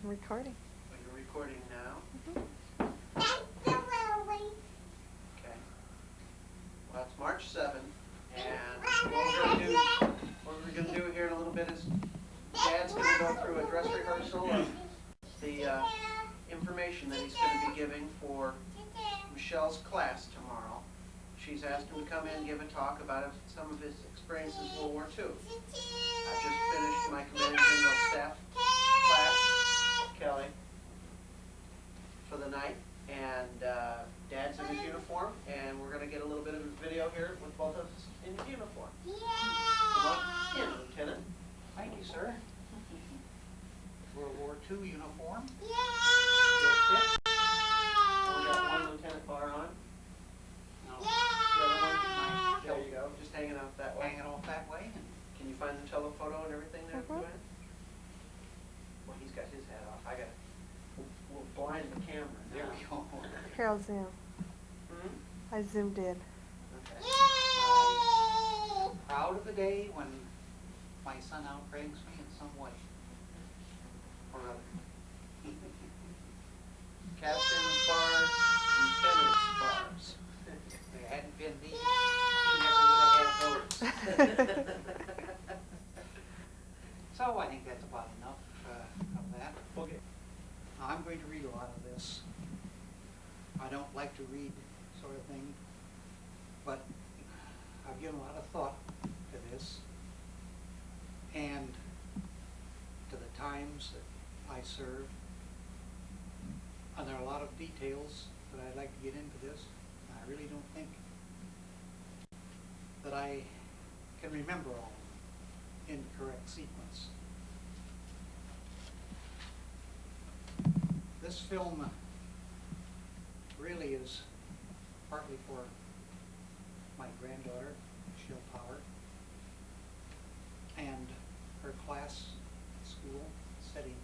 recording. Oh, you're recording now? Okay. Well, it's March 7th, and what we're going to do here in a little bit is Dad's going to go through a dress rehearsal of the information that he's going to be giving for Michelle's class tomorrow. She's asked him to come in and give a talk about some of his experiences in World War II. I just finished my command general staff class, Kelly, for the night, and Dad's in his uniform, and we're going to get a little bit of a video here with both of us in his uniform. Come on in, Lieutenant. Thank you, sir. World War II uniform. We got one lieutenant bar on. No. The other one, there you go, just hanging out that way. Hanging off that way. Can you find the telephoto and everything there, Mhm. Joanne? Well, he's got his hat off. We'll blind the camera now. There we go. Here, I'll zoom. Hmm? I zoomed in. Okay. I'm proud of the day when my son outranks me in some way or other. Captain's bars, lieutenant's bars. If it hadn't been me, he never would have had those. So I think that's about enough of that. Okay. I'm going to read a lot of this. I don't like to read sort of thing, but I've given a lot of thought to this and to the times that I served. And there are a lot of details that I'd like to get into this. I really don't think that I can remember all of them in the correct sequence. This film really is partly for my granddaughter, Michelle Power, and her class at school studying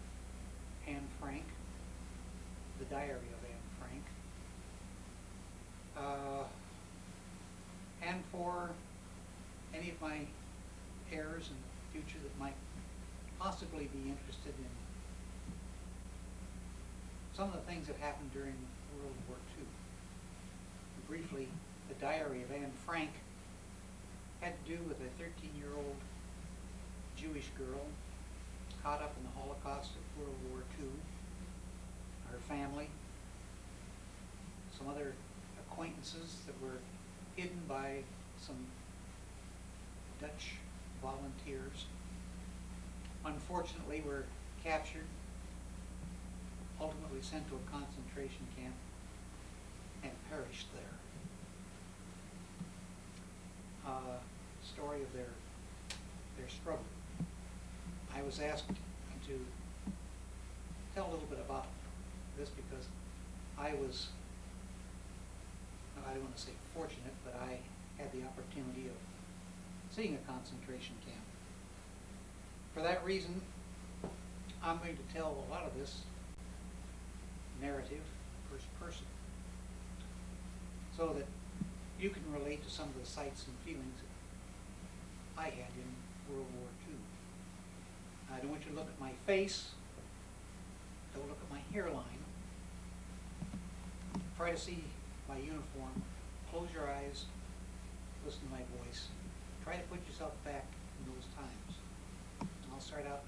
Anne Frank, the Diary of Anne Frank, and for any of my heirs in the future that might possibly be interested in some of the things that happened during World War II. Briefly, the Diary of Anne Frank had to do with a 13-year-old Jewish girl caught up in the Holocaust of World War II, her family, some other acquaintances that were hidden by some Dutch volunteers. Unfortunately, were captured, ultimately sent to a concentration camp, and perished there. Story of their struggle. I was asked to tell a little bit about this because I was, I don't want to say fortunate, but I had the opportunity of seeing a concentration camp. For that reason, I'm going to tell a lot of this narrative first person so that you can relate to some of the sights and feelings that I had in World War II. I don't want you to look at my face, don't look at my hairline. Try to see my uniform, close your eyes, listen to my voice. Try to put yourself back in those times. And I'll start out.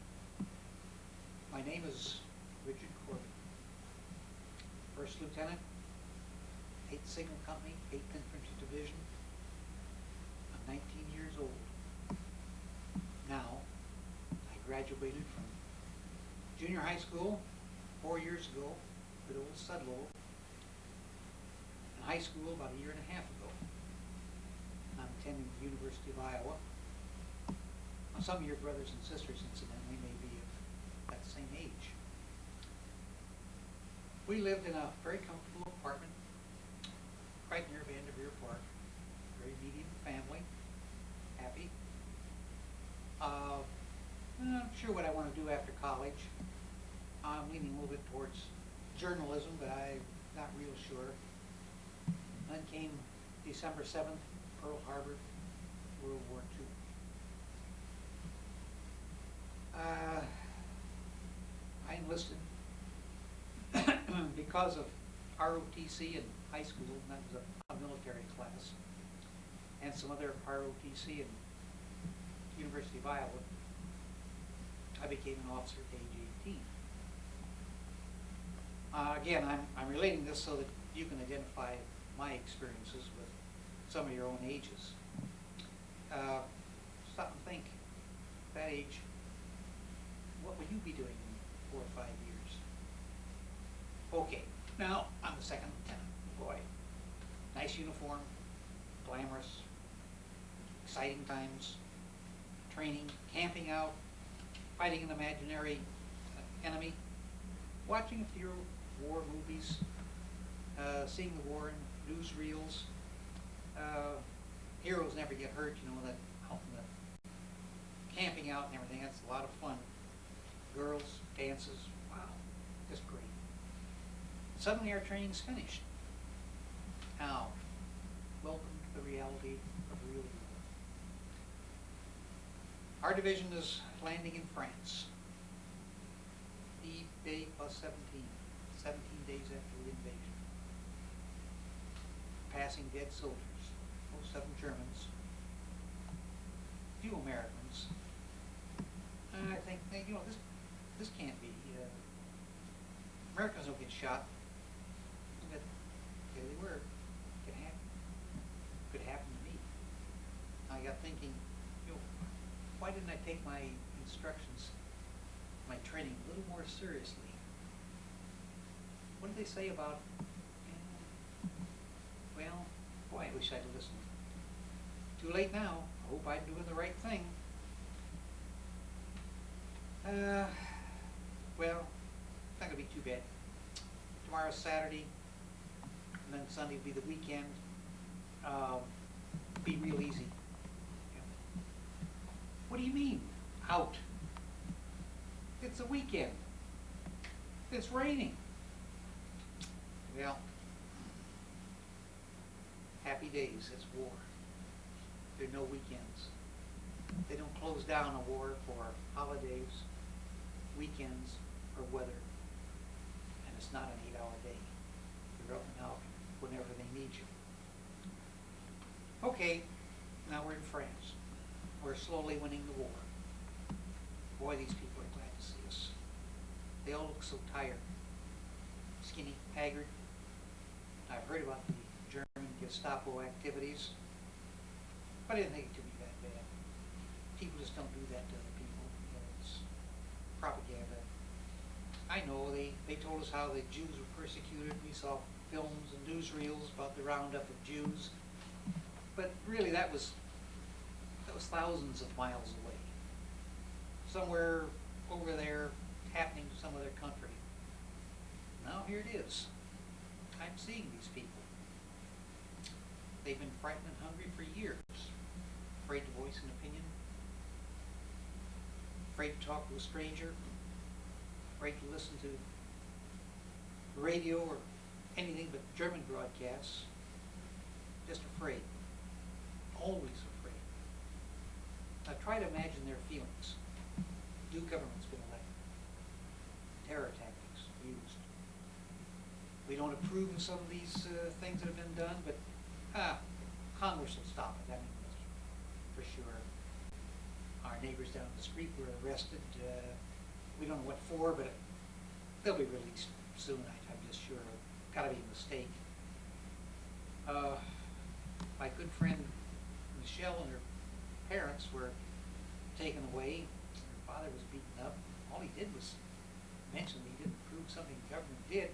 My name is Richard Corbin, First Lieutenant, 8th Signal Company, 8th Infantry Division. I'm 19 years old. Now, I graduated from junior high school 4 years ago, good old Sudlow, and high school about a year and a half ago. I'm attending the University of Iowa. Now, some of your brothers and sisters, incidentally, may be of that same age. We lived in a very comfortable apartment right near Vanderveer Park. Very medium family, happy. I'm not sure what I want to do after college. I'm leaning a little bit towards journalism, but I'm not real sure. Then came December 7th, Pearl Harbor, World War II. I enlisted because of ROTC in high school, and that was a military class, and some other ROTC in University of Iowa, I became an officer at age 18. Again, I'm relating this so that you can identify my experiences with some of your own ages. Stop and think, at that age, what would you be doing in 4 or 5 years? Okay, now I'm the second lieutenant. Boy, nice uniform, glamorous, exciting times, training, camping out, fighting an imaginary enemy, watching a few war movies, seeing the war in newsreels. Heroes never get hurt, you know, that out in the camping out and everything, that's a lot of fun. Girls, dances, wow, just great. Suddenly our training's finished. Now, welcome to the reality of real war. Our division is landing in France. D-Day plus 17 days after the invasion. Passing dead soldiers, most of them Germans, few Americans. And I think, you know, this can't be. Americans don't get shot. But there they were. Could happen to me. I got thinking, you know, why didn't I take my instructions, my training a little more seriously? What did they say about, well, boy, I wish I'd listened. Too late now. I hope I'm doing the right thing. Well, it's not going to be too bad. Tomorrow's Saturday, and then Sunday will be the weekend. Be real easy. What do you mean, out? It's a weekend. It's raining. Well, happy days, it's war. There are no weekends. They don't close down a war for holidays, weekends, or weather. And it's not an 8-hour day. You're up and out whenever they need you. Okay, now we're in France. We're slowly winning the war. Boy, these people are glad to see us. They all look so tired, skinny, haggard. I've heard about the German Gestapo activities, but I didn't think it could be that bad. People just don't do that to other people. You know, it's propaganda. I know they told us how the Jews were persecuted. We saw films and newsreels about the roundup of Jews, but really that was thousands of miles away. Somewhere over there, happening to some other country. Now here it is. I'm seeing these people. They've been frightened and hungry for years. Afraid to voice an opinion. Afraid to talk to a stranger. Afraid to listen to radio or anything but German broadcasts. Just afraid. Always afraid. Now try to imagine their feelings. New government's been elected. Terror tactics used. We don't approve of some of these things that have been done, but Congress will stop it. I mean, that's for sure. Our neighbors down the street were arrested. We don't know what for, but they'll be released soon. I'm just sure. Got to be a mistake. My good friend Michelle and her parents were taken away. Her father was beaten up. All he did was mention that he didn't approve something the government did.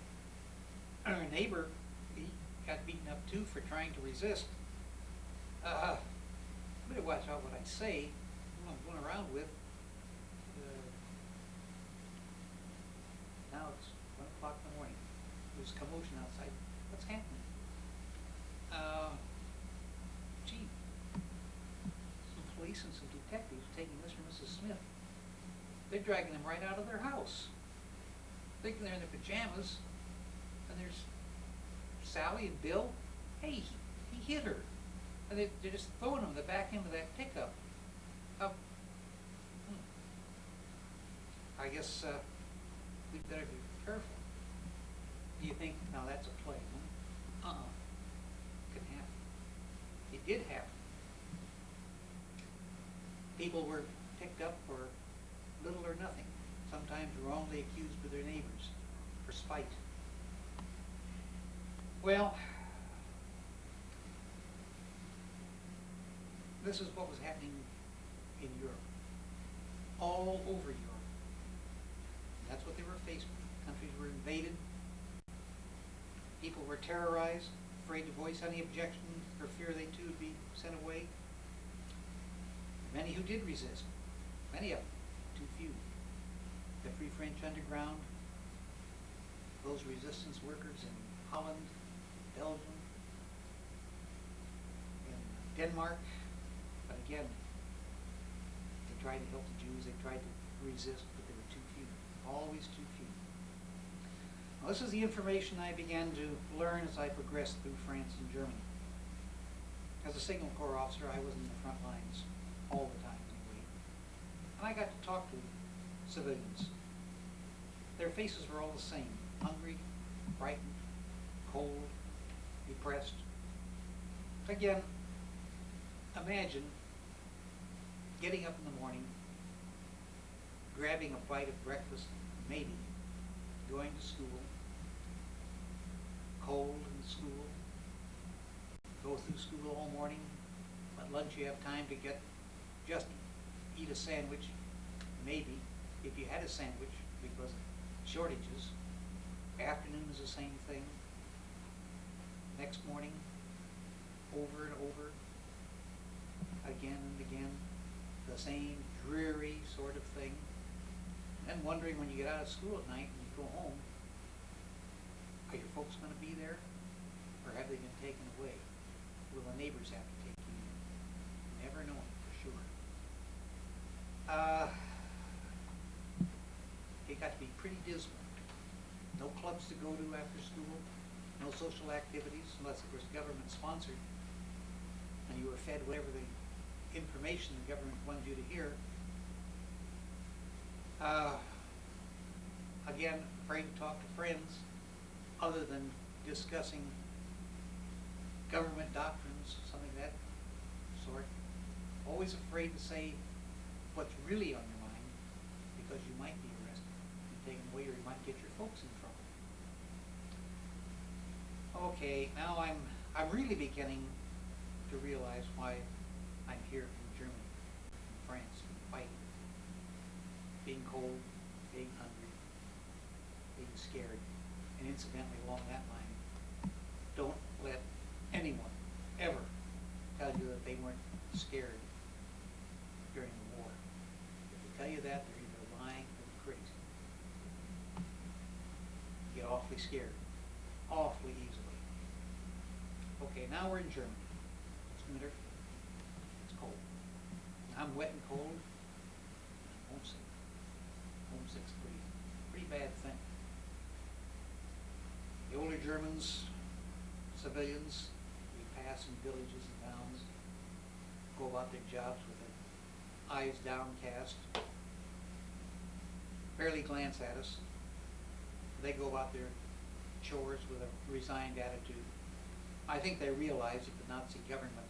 Our neighbor, he got beaten up too for trying to resist. I better watch out what I say, who I'm going around with. Now it's 1 o'clock in the morning. There's commotion outside. What's happening? Gee, some police and some detectives taking Mr. and Mrs. Smith. They're dragging them right out of their house. Thinking they're in their pajamas, and there's Sally and Bill. Hey, he hit her. And they're just throwing them in the back end of that pickup. I guess we'd better be careful. You think, now that's a play, huh? Couldn't happen. It did happen. People were picked up for little or nothing, sometimes wrongly accused by their neighbors for spite. Well, this is what was happening in Europe, all over Europe. That's what they were faced with. Countries were invaded. People were terrorized, afraid to voice any objection for fear they too would be sent away. Many who did resist, many of them, too few. The Free French Underground, those resistance workers in Holland, Belgium, in Denmark. But again, they tried to help the Jews, they tried to resist, but they were too few, always too few. Now, this is the information I began to learn as I progressed through France and Germany. As a Signal Corps officer, I was in the front lines all the time anyway. And I got to talk to civilians. Their faces were all the same: hungry, frightened, cold, depressed. Again, imagine getting up in the morning, grabbing a bite of breakfast, maybe, going to school, cold in school, go through school all morning. At lunch you have time to just eat a sandwich, maybe, if you had a sandwich, because of shortages. Afternoon is the same thing. Next morning, over and over, again and again, the same dreary sort of thing. And then wondering when you get out of school at night and you go home, are your folks going to be there? Or have they been taken away? Will the neighbors have to take you in? Never knowing for sure. It got to be pretty dismal. No clubs to go to after school, no social activities, unless it was government sponsored, and you were fed whatever the information the government wanted you to hear. Again, afraid to talk to friends other than discussing government doctrines, something of that sort. Always afraid to say what's really on your mind, because you might be arrested and taken away, or you might get your folks in trouble. Okay, now I'm really beginning to realize why I'm here in Germany, in France, fighting, being cold, being hungry, being scared. And incidentally, along that line, don't let anyone ever tell you that they weren't scared during the war. If they tell you that, they're either lying or crazy. You get awfully scared, awfully easily. Okay, now we're in Germany. It's winter. It's cold. I'm wet and cold. I'm homesick. Homesick's pretty bad thing. The older Germans, civilians, we pass in villages and towns, go about their jobs with their eyes downcast, barely glance at us. They go about their chores with a resigned attitude. I think they realize that the Nazi government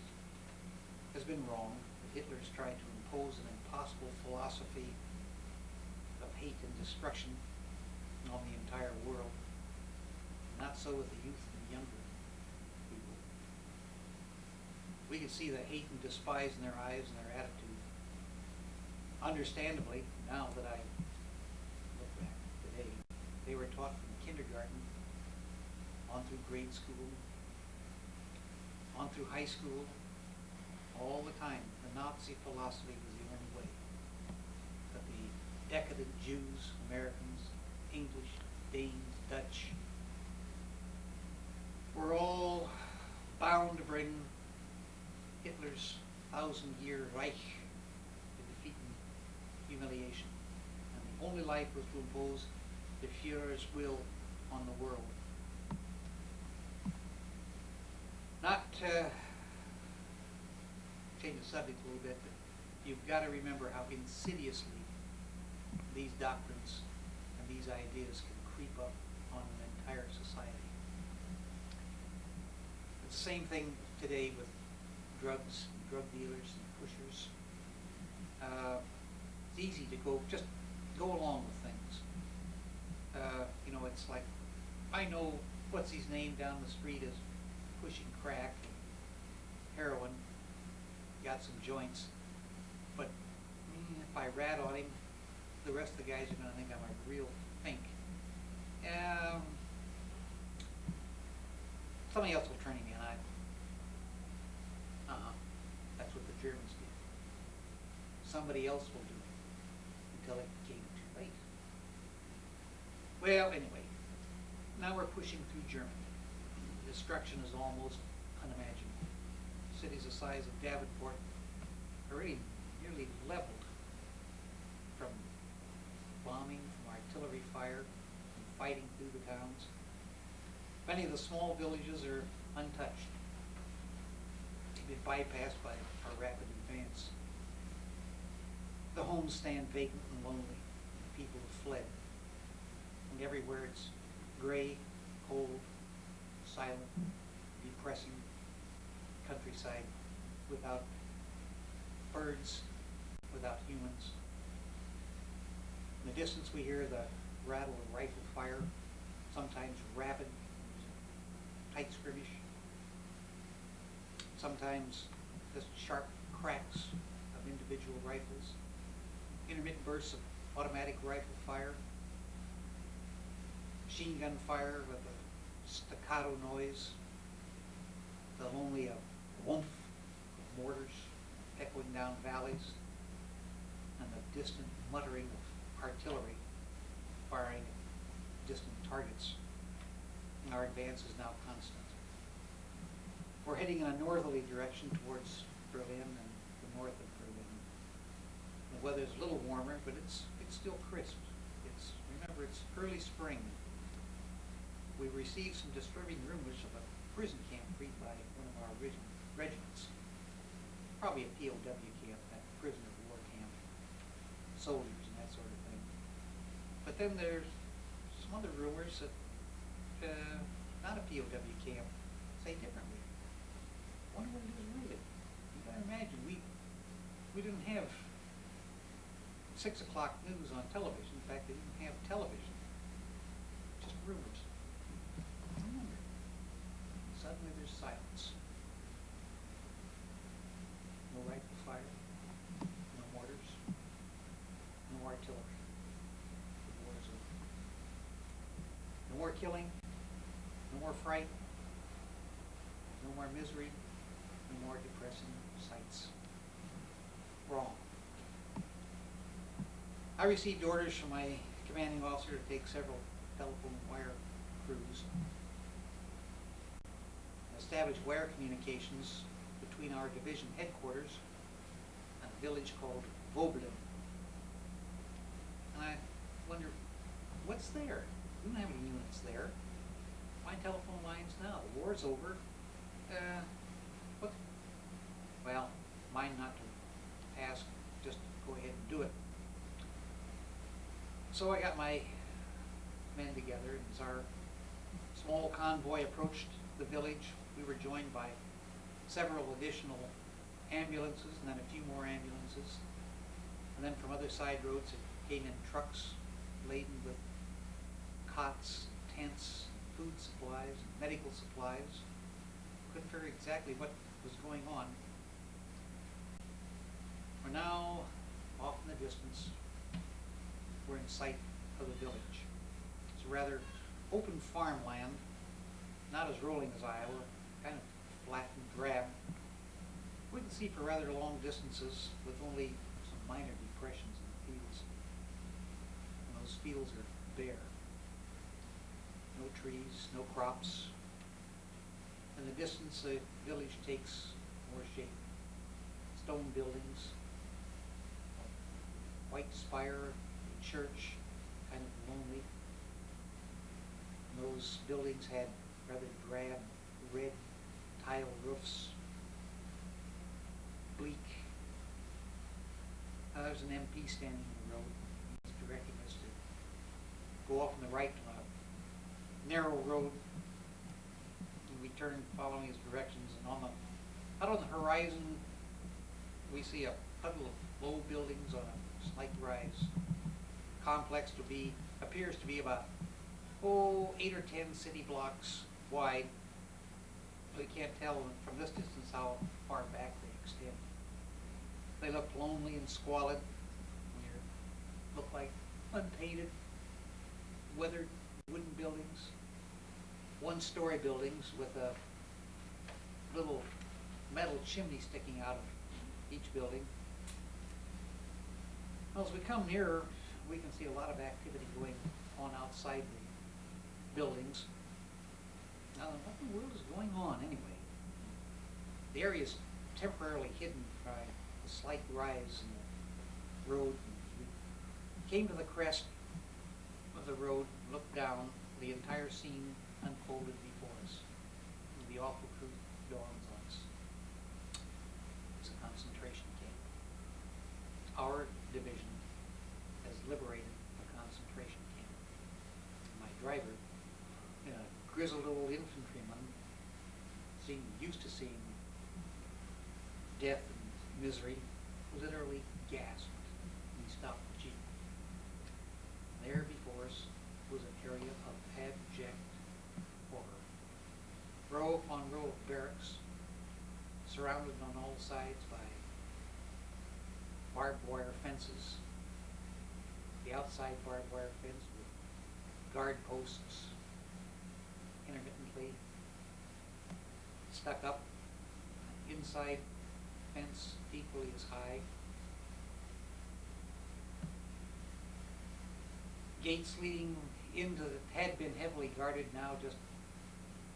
has been wrong, that Hitler's tried to impose an impossible philosophy of hate and destruction on the entire world. Not so with the youth and the younger people. We can see the hate and despise in their eyes and their attitude. Understandably, now that I look back today, they were taught from kindergarten on through grade school, on through high school, all the time. The Nazi philosophy was the only way. That the decadent Jews, Americans, English, Danes, Dutch, were all bound to bring Hitler's 1,000-year Reich to defeat and humiliation. And the only life was to impose the Führer's will on the world. Not to change the subject a little bit, but you've got to remember how insidiously these doctrines and these ideas can creep up on an entire society. It's the same thing today with drugs, drug dealers and pushers. It's easy to just go along with things. You know, it's like, I know what's his name down the street is pushing crack, heroin, got some joints, but if I rat on him, the rest of the guys are going to think I'm a real fink. Somebody else will turn him in. That's what the Germans did. Somebody else will do it until it became too late. Well, anyway, now we're pushing through Germany. The destruction is almost unimaginable. Cities the size of Davenport are already nearly leveled from bombing, from artillery fire, from fighting through the towns. Many of the small villages are untouched. They've been bypassed by our rapid advance. The homes stand vacant and lonely. People have fled. And everywhere it's gray, cold, silent, depressing countryside without birds, without humans. In the distance we hear the rattle of rifle fire, sometimes rapid, tight skirmish, sometimes just sharp cracks of individual rifles, intermittent bursts of automatic rifle fire, machine gun fire with a staccato noise, only a whoomph of mortars echoing down valleys, and the distant muttering of artillery firing at distant targets. And our advance is now constant. We're heading in a northerly direction towards Berlin and the north of Berlin. The weather's a little warmer, but it's still crisp. Remember, it's early spring. We received some disturbing rumors of a prison camp freed by one of our regiments. Probably a POW camp, that prisoner of war camp, soldiers and that sort of thing. But then there's some other rumors that not a POW camp, say differently. Wonder what it is really. You gotta imagine, we didn't have 6 o'clock news on television. In fact, they didn't have television. Just rumors. Remember, suddenly there's silence. No rifle fire, no mortars, no artillery. The war is over. No more killing, no more fright, no more misery, no more depressing sights. Wrong. I received orders from my commanding officer to take several telephone wire crews and establish wire communications between our division headquarters and a village called Wobbelin. And I wonder, what's there? We don't have any units there. My telephone lines now. The war's over. What? Well, mine not to ask, just go ahead and do it. So I got my men together, and as our small convoy approached the village, we were joined by several additional ambulances, and then a few more ambulances. And then from other side roads, it came in trucks laden with cots, tents, food supplies, medical supplies. Couldn't figure exactly what was going on. We're now off in the distance. We're in sight of the village. It's a rather open farmland, not as rolling as Iowa, kind of flat and drab. We can see for rather long distances with only some minor depressions in the fields. And those fields are bare. No trees, no crops. In the distance, the village takes more shape. Stone buildings, a white spire, a church, kind of lonely. And those buildings had rather drab, red tile roofs, bleak. There's an MP standing in the road. He's directing us to go off on the right to a narrow road, and we turn following his directions, and out on the horizon, we see a puddle of low buildings on a slight rise. Complex appears to be about 8 or 10 city blocks wide. We can't tell from this distance how far back they extend. They look lonely and squalid. They look like unpainted, weathered wooden buildings, one-story buildings with a little metal chimney sticking out of each building. Well, as we come nearer, we can see a lot of activity going on outside the buildings. Now, what in the world is going on anyway? The area is temporarily hidden by a slight rise in the road. We came to the crest of the road, looked down, the entire scene unfolded before us. The awful truth dawns on us. It's a concentration camp. Our division has liberated a concentration camp. My driver, a grizzled old infantryman, used to seeing death and misery, literally gasped when he stopped the jeep. There before us was an area of abject horror. Row upon row of barracks, surrounded on all sides by barbed wire fences. The outside barbed wire fence with guard posts intermittently stuck up. Inside fence equally as high. Gates leading into had been heavily guarded, now just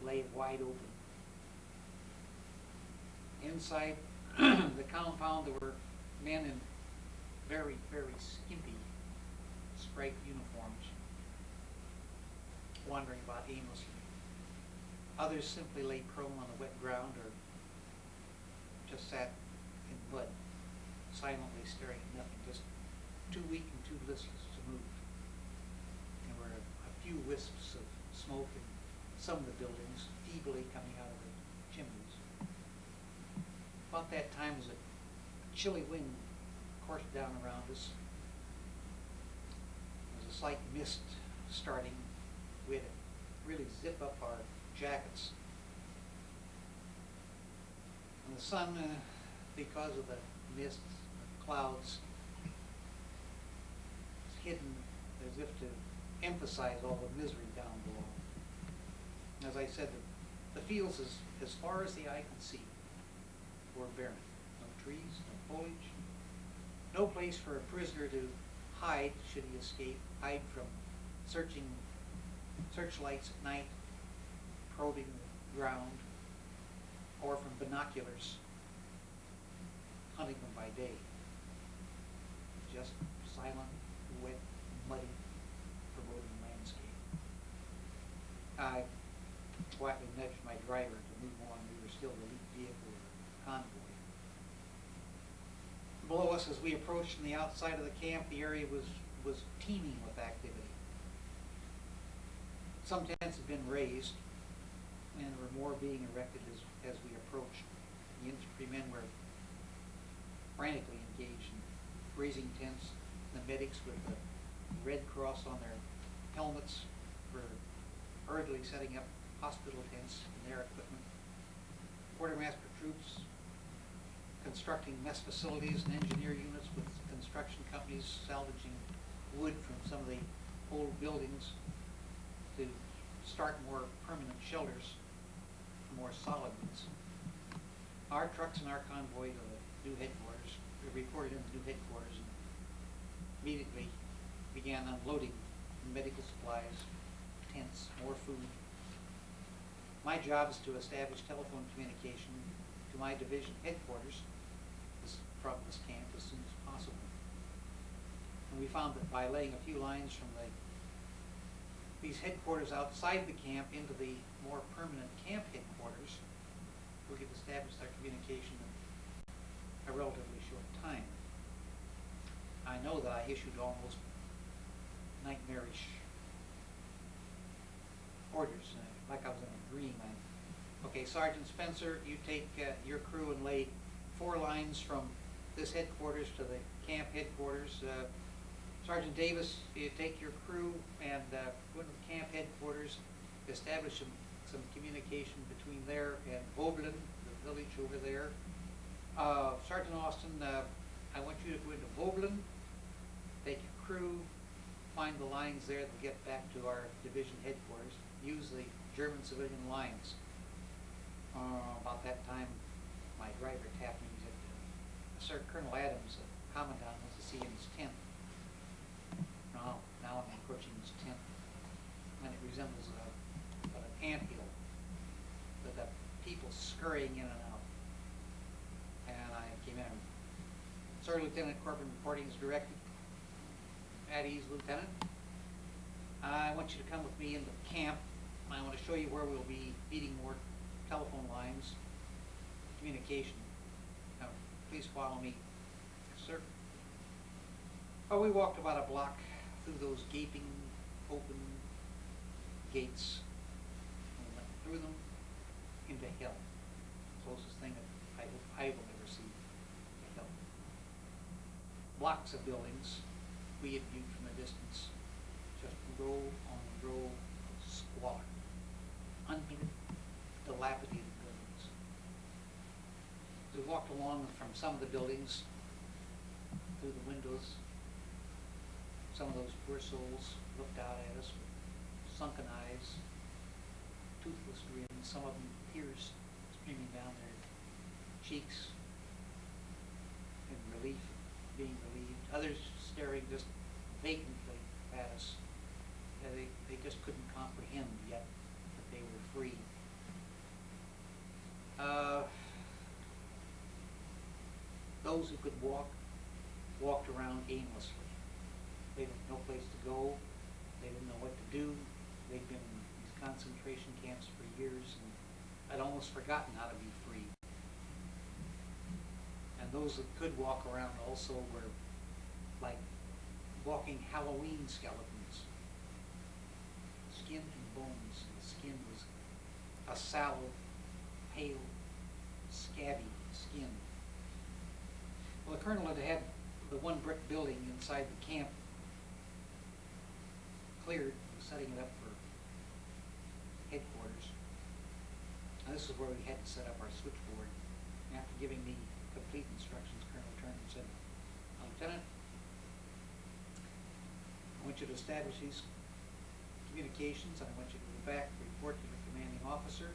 lay wide open. Inside the compound there were men in very, very skimpy striped uniforms wandering about aimlessly. Others simply lay prone on the wet ground or just sat in mud, silently staring at nothing, just too weak and too listless to move. There were a few wisps of smoke in some of the buildings, feebly coming out of the chimneys. About that time was a chilly wind coursed down around us. There was a slight mist starting. We had to really zip up our jackets. And the sun, because of the mist, the clouds, was hidden as if to emphasize all the misery down below. As I said, the fields as far as the eye could see were barren. No trees, no foliage, no place for a prisoner to hide should he escape, hide from searchlights at night, probing the ground, or from binoculars, hunting them by day. Just silent, wet, muddy, foreboding landscape. I quietly nudged my driver to move on. We were still the lead vehicle of the convoy. Below us, as we approached from the outside of the camp, the area was teeming with activity. Some tents had been raised, and there were more being erected as we approached. The infantrymen were frantically engaged in raising tents. The medics with the Red Cross on their helmets were hurriedly setting up hospital tents and their equipment. Quartermaster troops constructing mess facilities and engineer units with construction companies salvaging wood from some of the old buildings to start more permanent shelters, more solid ones. Our trucks and our convoy to the new headquarters, we reported in the new headquarters and immediately began unloading medical supplies, tents, more food. My job is to establish telephone communication to my division headquarters from this camp as soon as possible. And we found that by laying a few lines from these headquarters outside the camp into the more permanent camp headquarters, we could establish our communication in a relatively short time. I know that I issued almost nightmarish quarters, like I was in a dream. Okay, Sergeant Spencer, you take your crew and lay 4 lines from this headquarters to the camp headquarters. Sergeant Davis, you take your crew and go into the camp headquarters, establish some communication between there and Wobbelin, the village over there. Sergeant Austin, I want you to go into Wobbelin, take your crew, find the lines there that get back to our division headquarters, use the German civilian lines. About that time, my driver tapped me and said, Sir, Colonel Adams, the commandant, wants to see in his tent. Now I'm approaching his tent, and it resembles an anthill with the people scurrying in and out. And I came in. Sir, Lieutenant Corbin reporting as directed. At ease, Lieutenant. I want you to come with me into camp. I want to show you where we'll be needing more telephone lines, communication. Now, please follow me. Yes, sir. Oh, we walked about a block through those gaping, open gates. We went through them into hell. Closest thing that I will ever see to hell. Blocks of buildings we had viewed from a distance, just row on row of squalor, unpainted, dilapidated buildings. We walked along from some of the buildings through the windows. Some of those poor souls looked out at us with sunken eyes, toothless grins, some of them tears streaming down their cheeks in relief, being relieved. Others staring just vacantly at us. They just couldn't comprehend yet that they were free. Those who could walk, walked around aimlessly. They had no place to go. They didn't know what to do. They'd been in these concentration camps for years and had almost forgotten how to be free. And those that could walk around also were like walking Halloween skeletons. Skin and bones. The skin was a sallow, pale, scabby skin. Well, the colonel had the one brick building inside the camp cleared, was setting it up for headquarters. And this is where we had to set up our switchboard. And after giving me complete instructions, Colonel turned and said, Lieutenant, I want you to establish these communications, and I want you to go back, report to the commanding officer,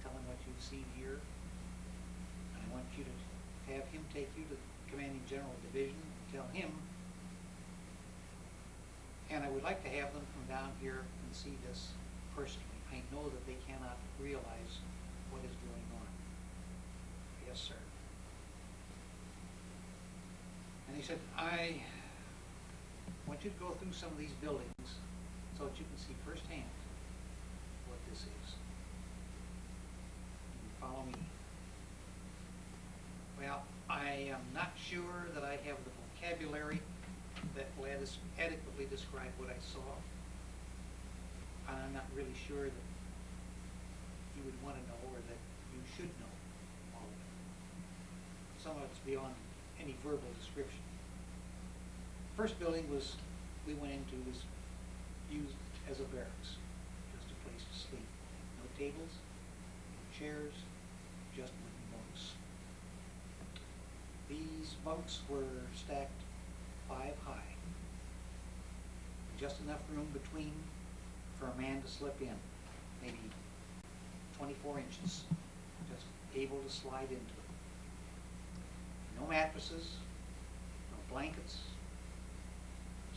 tell him what you've seen here, and I want you to have him take you to the commanding general of division and tell him, and I would like to have them come down here and see this personally. I know that they cannot realize what is going on. Yes, sir. And he said, I want you to go through some of these buildings so that you can see firsthand what this is. You follow me. Well, I am not sure that I have the vocabulary that will adequately describe what I saw. And I'm not really sure that you would want to know or that you should know all of it. Some of it's beyond any verbal description. First building we went into was used as a barracks, just a place to sleep. No tables, no chairs, just wooden bunks. These bunks were stacked 5 high. Just enough room between for a man to slip in, maybe 24 inches, just able to slide into it. No mattresses, no blankets,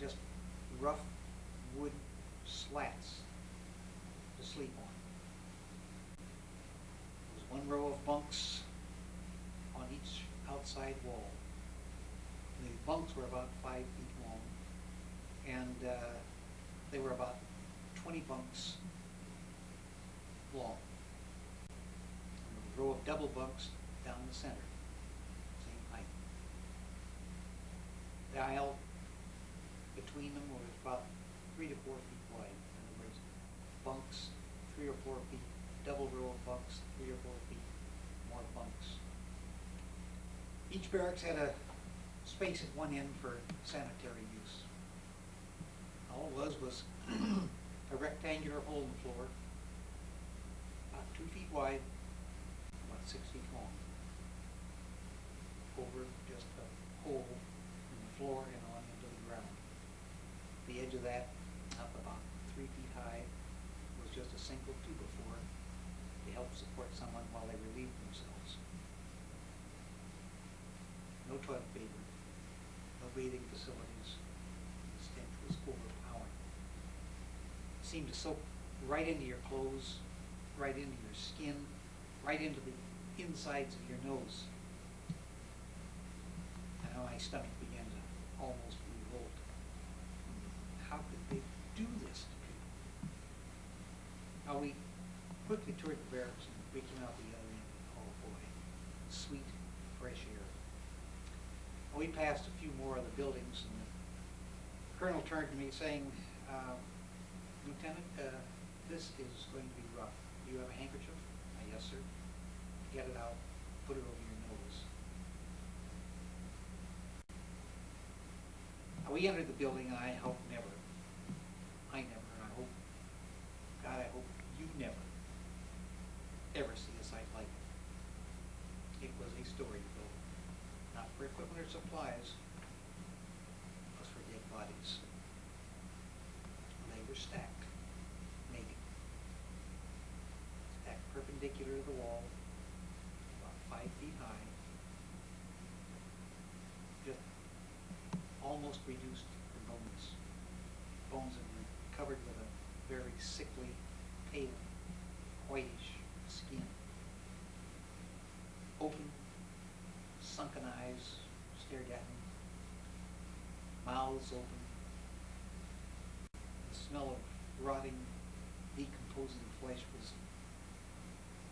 just rough wood slats to sleep on. There was 1 row of bunks on each outside wall. The bunks were about 5 feet long, and they were about 20 bunks long. And a row of double bunks down the center, same height. The aisle between them was about 3 to 4 feet wide. In other words, bunks, 3 or 4 feet, double row of bunks, 3 or 4 feet, more bunks. Each barracks had a space at one end for sanitary use. All it was a rectangular hole in the floor, about 2 feet wide, about 6 feet long. Over just a hole in the floor and on into the ground. The edge of that, up about 3 feet high, was just a single 2x4 to help support someone while they relieved themselves. No toilet paper, no bathing facilities. The stench was overpowering. It seemed to soak right into your clothes, right into your skin, right into the insides of your nose. And my stomach began to almost revolt. How could they do this to people? Now we quickly toured the barracks and we came out the other end. Oh boy, sweet, fresh air. We passed a few more of the buildings and the colonel turned to me saying, Lieutenant, this is going to be rough. Do you have a handkerchief? Yes, sir. Get it out, put it over your nose. We entered the building, and I hope never, and I hope, God, I hope you never, ever see a sight like it. It was a storage building, not for equipment or supplies, it was for dead bodies. They were stacked, naked, stacked perpendicular to the wall, about 5 feet high, just almost reduced to bones. Bones that were covered with a very sickly, pale, whitish skin. Open, sunken eyes stared at me. Mouths open. The smell of rotting, decomposing flesh was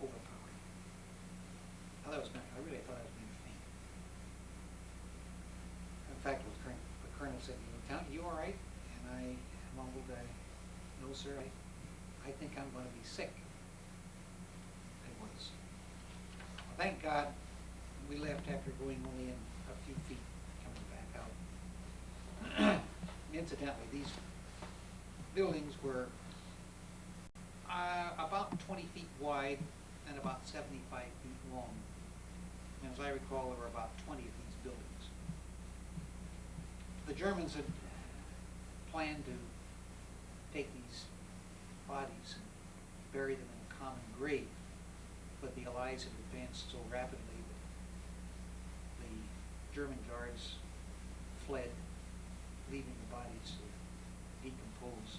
overpowering. I really thought I was being faint. In fact, the colonel said, Lieutenant, you all right? And I mumbled, no, sir, I think I'm going to be sick. I was. Well, thank God we left after going only in a few feet, coming back out. Incidentally, these buildings were about 20 feet wide and about 75 feet long. And as I recall, there were about 20 of these buildings. The Germans had planned to take these bodies and bury them in a common grave, but the Allies had advanced so rapidly that the German guards fled, leaving the bodies to decompose.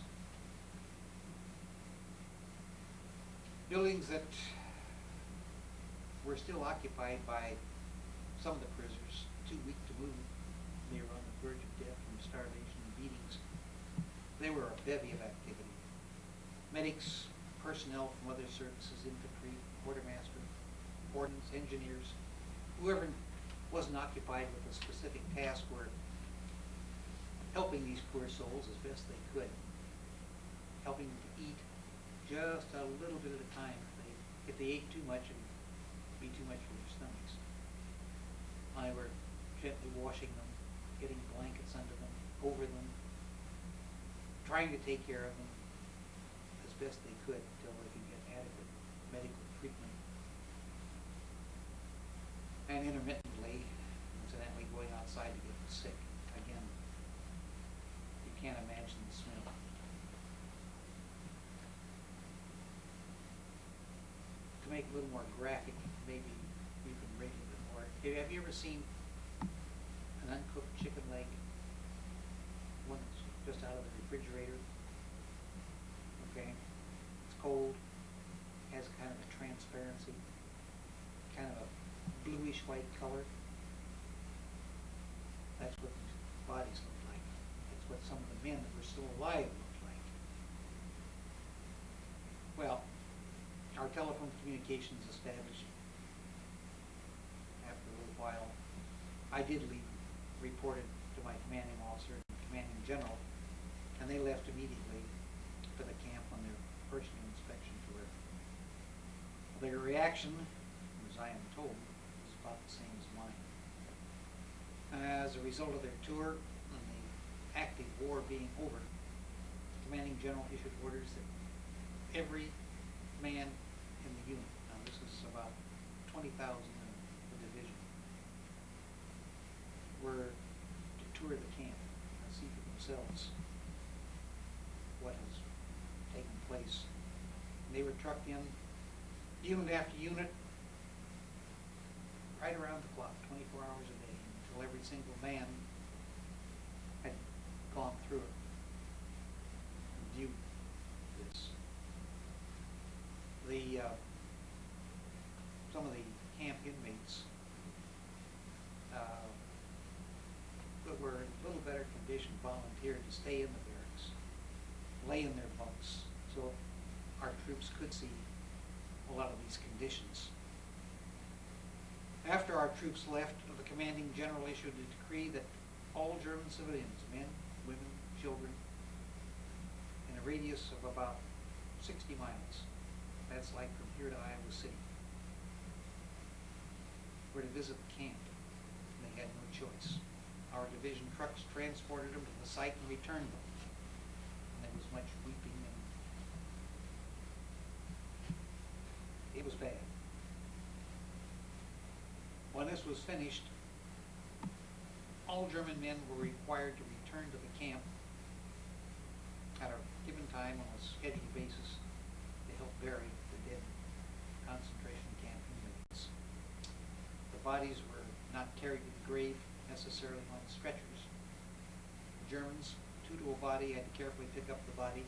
Buildings that were still occupied by some of the prisoners, too weak to move. They were on the verge of death from starvation and beatings. They were a bevy of activity. Medics, personnel from other services, infantry, quartermaster, ordnance, engineers, whoever wasn't occupied with a specific task were helping these poor souls as best they could, helping them to eat just a little bit at a time. If they ate too much, it would be too much for their stomachs. I were gently washing them, getting blankets under them, over them, trying to take care of them as best they could until they could get adequate medical treatment. And intermittently, incidentally, going outside to get sick. Again, you can't imagine the smell. To make it a little more graphic, maybe you can rate it a bit more. Have you ever seen an uncooked chicken leg? One that's just out of the refrigerator. Okay. It's cold, has kind of a transparency, kind of a bluish white color. That's what these bodies look like. That's what some of the men that were still alive looked like. Well, our telephone communications established after a little while. I did leave, reported to my commanding officer and commanding general, and they left immediately for the camp on their personal inspection tour. Their reaction, as I am told, was about the same as mine. As a result of their tour and the active war being over, the commanding general issued orders that every man in the unit, now this is about 20,000 in the division, were to tour the camp and see for themselves what has taken place. And they were trucked in, unit after unit, right around the clock, 24 hours a day, until every single man had gone through it and viewed this. Some of the camp inmates that were in a little better condition volunteered to stay in the barracks, lay in their bunks, so our troops could see a lot of these conditions. After our troops left, the commanding general issued a decree that all German civilians, men, women, children, in a radius of about 60 miles, that's like from here to Iowa City, were to visit the camp, and they had no choice. Our division trucks transported them to the site and returned them. And there was much weeping, and it was bad. When this was finished, all German men were required to return to the camp at a given time on a scheduled basis to help bury the dead concentration camp inmates. The bodies were not carried to the grave necessarily on stretchers. The Germans, 2 to a body, had to carefully pick up the body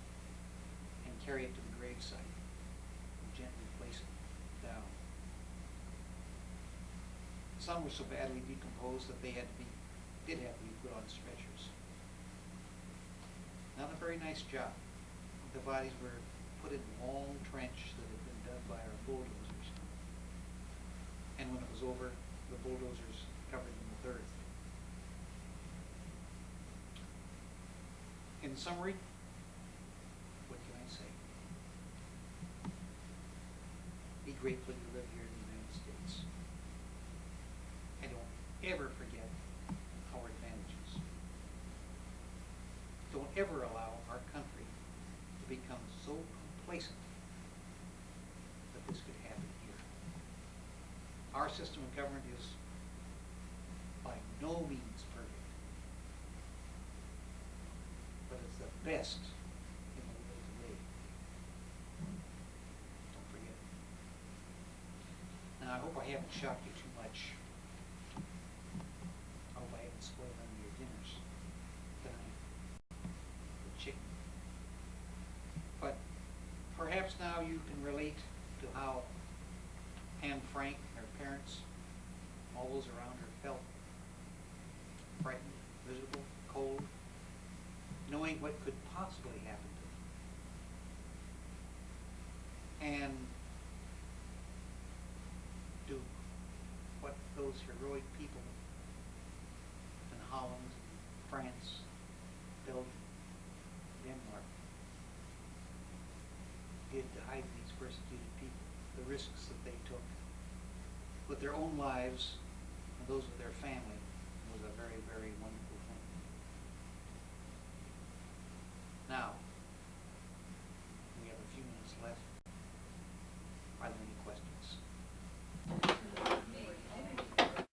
and carry it to the gravesite and gently place it down. Some were so badly decomposed that they did have to be put on stretchers. Not a very nice job. The bodies were put in a long trench that had been dug by our bulldozers. And when it was over, the bulldozers covered them with earth. In summary, what can I say? Be grateful you live here in the United States. And don't ever forget our advantages. Don't ever allow our country to become so complacent that this could happen here. Our system of government is by no means perfect, but it's the best in the world today. Don't forget it. Now, I hope I haven't shocked you too much. I hope I haven't spoiled any of your dinners tonight. The chicken. But perhaps now you can relate to how Anne Frank, her parents, all those around her felt. Frightened, miserable, cold, knowing what could possibly happen to them. And do what those heroic people in Holland, France, Belgium, Denmark did to hide these persecuted people, the risks that they took with their own lives and those of their family was a very, very wonderful